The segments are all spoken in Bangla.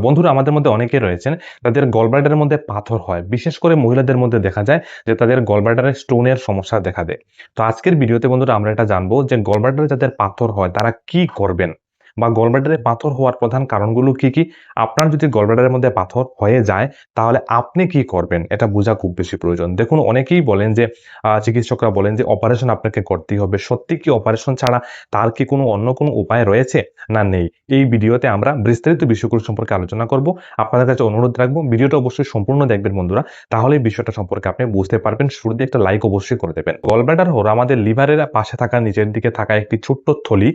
বন্ধুরা আমাদের মধ্যে অনেকে রয়েছেন তাদের গলব্লাডারের মধ্যে পাথর হয়, বিশেষ করে মহিলাদের মধ্যে দেখা যায় যে তাদের গলব্লাডারে স্টোনের সমস্যা দেখা দেয়। তো আজকের ভিডিওতে বন্ধুরা আমরা এটা জানবো যে গলব্লাডারে যাদের পাথর হয় তারা কি করবেন, বা গলব্লাডারে পাথর হওয়ার প্রধান কারণগুলো কি কি। আপনার যদি গলব্লাডারের মধ্যে পাথর হয়ে যায় তাহলে আপনি কি করবেন, এটা বোঝা খুব বেশি প্রয়োজন। দেখুন, অনেকেই বলেন যে চিকিৎসকরা বলেন যে অপারেশন আপনাকে করতেই হবে। সত্যি কি অপারেশন ছাড়া তার কি কোনো অন্য কোনো উপায় রয়েছে, না নেই? এই ভিডিওতে আমরা বিস্তারিত বিষয়গুলো সম্পর্কে আলোচনা করব। আপনাদের কাছে অনুরোধ রাখবো ভিডিওটা অবশ্যই সম্পূর্ণ দেখবেন বন্ধুরা, তাহলে এই বিষয়টা সম্পর্কে আপনি বুঝতে পারবেন। শুরুতে একটা লাইক অবশ্যই করে দেবেন। গলব্লাডার হলো আমাদের লিভারের পাশে থাকা নিচের দিকে থাকা একটি ছোট্ট থলি,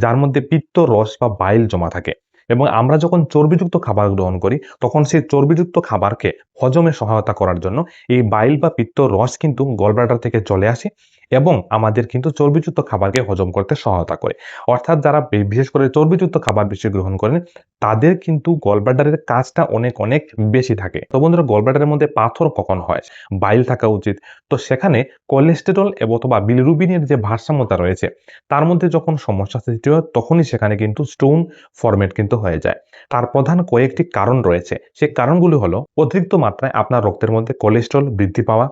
যার মধ্যে পিত্ত রস বা বাইল জমা থাকে। এবং আমরা যখন চর্বিযুক্ত খাবার গ্রহণ করি তখন সেই চর্বিযুক্ত খাবারকে হজমে সহায়তা করার জন্য এই বাইল বা পিত্ত রস কিন্তু গলব্লাডার থেকে চলে আসে এবং আমাদের কিন্তু চর্বিযুক্ত খাবারকে হজম করতে সহায়তা করে। অর্থাৎ যারা বিশেষ করে চর্বিযুক্ত খাবার বেশি গ্রহণ করেন তাদের কিন্তু গলব্লাডারের কাজটা অনেক অনেক বেশি থাকে। তো বন্ধুরা, গলব্লাডারের মধ্যে পাথর কখন হয়? বাইল থাকা উচিত। তো সেখানে কোলেস্টেরল অথবা বিলিরুবিনের যে ভারসাম্যতা রয়েছে তার মধ্যে যখন সমস্যা সৃষ্টি হয় তখনই সেখানে কিন্তু স্টোন ফরমেট কিন্তু হয়ে যায়। তার প্রধান কয়েকটি কারণ রয়েছে। সেই কারণগুলি হলো অতিরিক্ত মাত্রায় আপনার রক্তের মধ্যে কোলেস্টেরল বৃদ্ধি পাওয়া,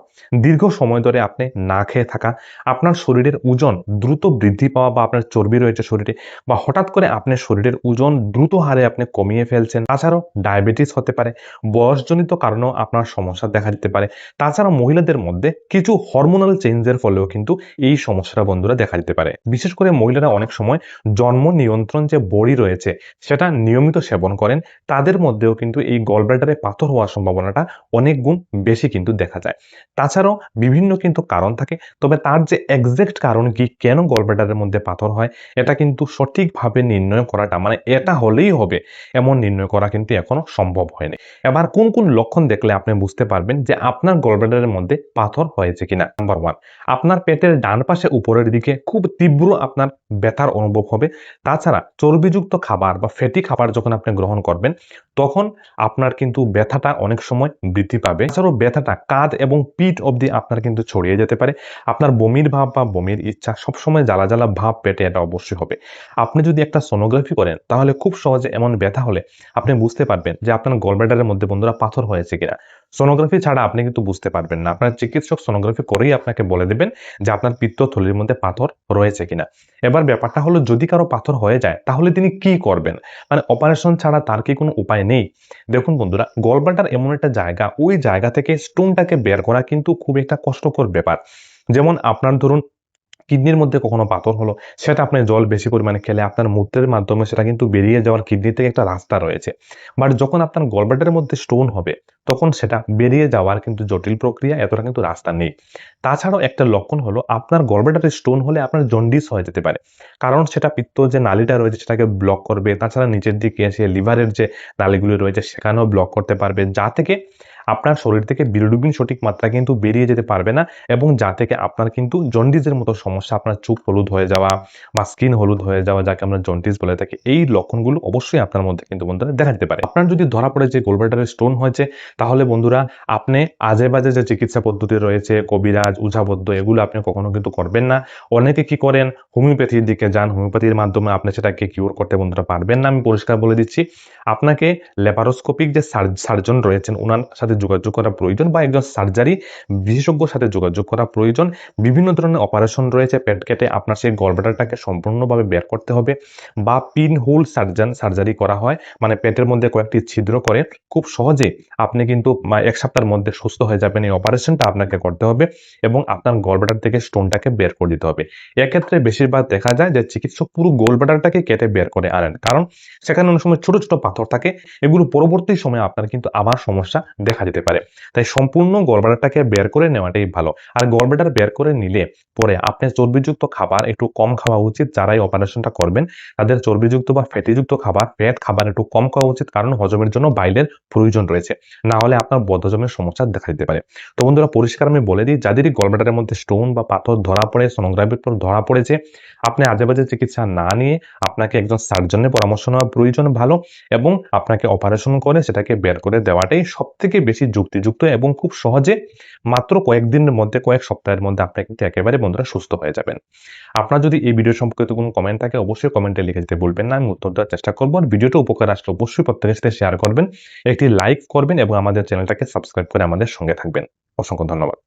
দীর্ঘ সময় ধরে আপনি না খেয়ে থাকা, আপনার শরীরের ওজন দ্রুত বৃদ্ধি পাওয়া বা আপনার চর্বি রয়েছে শরীরে, বা হঠাৎ করে আপনার শরীরের ওজন দ্রুত হারে আপনি কমিয়ে ফেলছেন। তাছাড়াও ডায়াবেটিস হতে পারে, বয়সজনিত কারণেও আপনার সমস্যা দেখা দিতে পারে। তাছাড়া মহিলাদের মধ্যে কিছু হরমোনাল চেঞ্জের ফলেও কিন্তু এই সমস্যাটা বন্ধুরা দেখা দিতে পারে। বিশেষ করে মহিলারা অনেক সময় জন্ম নিয়ন্ত্রণ যে বড়ি রয়েছে সেটা নিয়মিত সেবন করেন, তাদের মধ্যেও কিন্তু এই গলব্লাডারে পাথর হওয়ার সম্ভাবনাটা অনেক গুণ বেশি কিন্তু দেখা যায়। তাছাড়াও বিভিন্ন কিন্তু কারণ থাকে, তবে তার যে এক্সাক্ট কারণ কি, কেন গলব্লাডারের মধ্যে পাথর হয়, এটা কিন্তু সঠিকভাবে নির্ণয় করাটা, মানে এটা হলেই হবে এমন নির্ণয় করা কিন্তু এখনো সম্ভব হয়নি। এবার কোন কোন লক্ষণ দেখলে আপনি বুঝতে পারবেন যে আপনার গলব্লাডারের মধ্যে পাথর হয়েছে কিনা? নাম্বার 1, আপনার পেটের ডান পাশে উপরের দিকে খুব তীব্র আপনার ব্যথার অনুভব হবে। তাছাড়া চর্বিযুক্ত খাবার বা ফ্যাটি খাবার যখন আপনি গ্রহণ করবেন তখন আপনার কিন্তু ব্যথাটা অনেক সময় বৃদ্ধি পাবে। এছাড়াও ব্যথাটা কাঁধ এবং পিঠ অবধি আপনার কিন্তু ছড়িয়ে যেতে পারে। আপনার বমির ভাব বা বমির ইচ্ছা, সবসময় জ্বালা জ্বালা ভাব পেটে, এটা অবশ্যই হবে। আপনি যদি একটা সোনোগ্রাফি করেন তাহলে খুব সহজে এমন ব্যথা হলে আপনি বুঝতে পারবেন যে আপনার গলব্লাডারের মধ্যে বন্ধুরা পাথর হয়েছে কিনা। সোনোগ্রাফি ছাড়া আপনি কিন্তু বুঝতে পারবেন না। আপনার চিকিৎসক সোনোগ্রাফি করেই আপনাকে বলে দেবেন যে আপনার পিত্তথলির মধ্যে পাথর রয়েছে কিনা। এবার ব্যাপারটা হলো, যদি কারো পাথর হয়ে যায় তাহলে তিনি কি করবেন, মানে অপারেশন ছাড়া তার কি কোনো উপায় নেই? দেখুন বন্ধুরা, গলব্লাডার এমন একটা জায়গা, ওই জায়গা থেকে স্টোনটাকে বের করা কিন্তু খুব একটা কষ্টকর ব্যাপার। যেমন আপনার ধরুন কিডনির মধ্যে কখনো পাথর হলো, সেটা আপনি জল বেশি পরিমাণে খেলে আপনার মূত্রের মাধ্যমে সেটা কিন্তু বেরিয়ে যাওয়ার কিডনি থেকে একটা রাস্তা রয়েছে। বাট যখন আপনার গলব্লাডারের মধ্যে স্টোন হবে তখন সেটা বেরিয়ে যাওয়ার কিন্তু জটিল প্রক্রিয়া, এতটা কিন্তু রাস্তা নেই। তাছাড়াও একটা লক্ষণ হলো, আপনার গলব্লাডারে স্টোন হলে আপনার জন্ডিস হয়ে যেতে পারে, কারণ সেটা পিত্ত যে নালীটা রয়েছে সেটাকে ব্লক করবে। তাছাড়া নিচের দিকে এসে লিভারের যে নালীগুলি রয়েছে সেখানেও ব্লক করতে পারবে, যা থেকে আপনার শরীর থেকে বিলিরুবিন সঠিক মাত্রা কিন্তু বেরিয়ে যেতে পারবে না, এবং যা থেকে আপনার কিন্তু জন্ডিসের মতো সমস্যা, আপনার চোখ হলুদ হয়ে যাওয়া বা স্কিন হলুদ হয়ে যাওয়া, যাকে আমরা জন্ডিস বলে থাকি, এই লক্ষণগুলো অবশ্যই আপনার মধ্যে কিন্তু বন্ধুরা দেখা যেতে পারে। আপনার যদি ধরা পড়ে যে গলব্লাডারে স্টোন হয়েছে তাহলে বন্ধুরা আপনি আজে বাজে যে চিকিৎসা পদ্ধতি রয়েছে, কবিরাজ, উঝাবদ্ধ, এগুলো আপনি কখনো কিন্তু করবেন না। অনেকে কি করেন, হোমিওপ্যাথির দিকে যান, হোমিওপ্যাথির মাধ্যমে আপনি সেটাকে কিওর করতে বন্ধুরা পারবেন না। আমি পরিষ্কার বলে দিচ্ছি, আপনাকে ল্যাপারোস্কোপিক যে সার্জন রয়েছেন ওনার সাথে যোগাযোগ করা প্রয়োজন, বা একজন সার্জারি বিশেষজ্ঞর সাথে যোগাযোগ করা প্রয়োজন। বিভিন্ন ধরনের অপারেশন রয়েছে, পেট কেটে আপনার সেই গলব্লাডারটাকে সম্পূর্ণভাবে বের করতে হবে, বা পিন হোল সার্জারি করা হয়, মানে পেটের মধ্যে কয়েকটি ছিদ্র করে খুব সহজে আপনি কিন্তু 1 সপ্তাহের মধ্যে সুস্থ হয়ে যাবেন। এই অপারেশনটা আপনাকে করতে হবে এবং আপনার গলব্লাডার থেকে স্টোনটাকে বের করে দিতে হবে। এক্ষেত্রে বেশিরভাগ দেখা যায় যে চিকিৎসক পুরো গলব্লাডারটাকে কেটে বের করে আনেন, কারণ সেখানে অনেক সময় ছোট ছোট পাথর থাকে, এগুলো পরবর্তী সময়ে আপনার কিন্তু আবার সমস্যা দেখা দিতে পারে। তাই সম্পূর্ণ গলব্লাডারটাকে বের করে নেওয়াটাই ভালো। আর গলব্লাডার বের করে নিলে পরে আপনি চর্বিযুক্ত খাবার একটু কম খাওয়া উচিত। যারাই অপারেশনটা করবেন তাদের চর্বিযুক্ত বা ফ্যাটিযুক্ত খাবার, ফ্যাট খাবার একটু কম খাওয়া উচিত, কারণ হজমের জন্য বাইলের প্রয়োজন রয়েছে, না হলে আপনার বদহজমের সমস্যা দেখা দিতে পারে। তো বন্ধুরা, পরিষ্কার আমি বলে দিই, যাদেরই গলব্লাডারের মধ্যে স্টোন বা পাথর ধরা পড়ে, সোনোগ্রাফির পর ধরা পড়েছে, আপনি আজেবাজে চিকিৎসা না নিয়ে আপনাকে একজন সার্জনের পরামর্শ নেওয়া প্রয়োজন ভালো, এবং আপনাকে অপারেশন করে সেটাকে বের করে দেওয়াটাই সব থেকে বেশি বেশি যুক্তিযুক্ত এবং খুব সহজে মাত্র কয়েকদিনের মধ্যে, কয়েক সপ্তাহের মধ্যে আপনি কিন্তু একেবারে বন্ধুরা সুস্থ হয়ে যাবেন। আপনার যদি এই ভিডিও সম্পর্কিত কোনো কমেন্ট থাকে অবশ্যই কমেন্টে লিখে দিতে বলবেন না, আমি উত্তর দেওয়ার চেষ্টা করব। আর ভিডিওটা উপকার আসলে অবশ্যই প্রত্যেকের সাথে শেয়ার করবেন, একটি লাইক করবেন এবং আমাদের চ্যানেলটাকে সাবস্ক্রাইব করে আমাদের সঙ্গে থাকবেন। অসংখ্য ধন্যবাদ।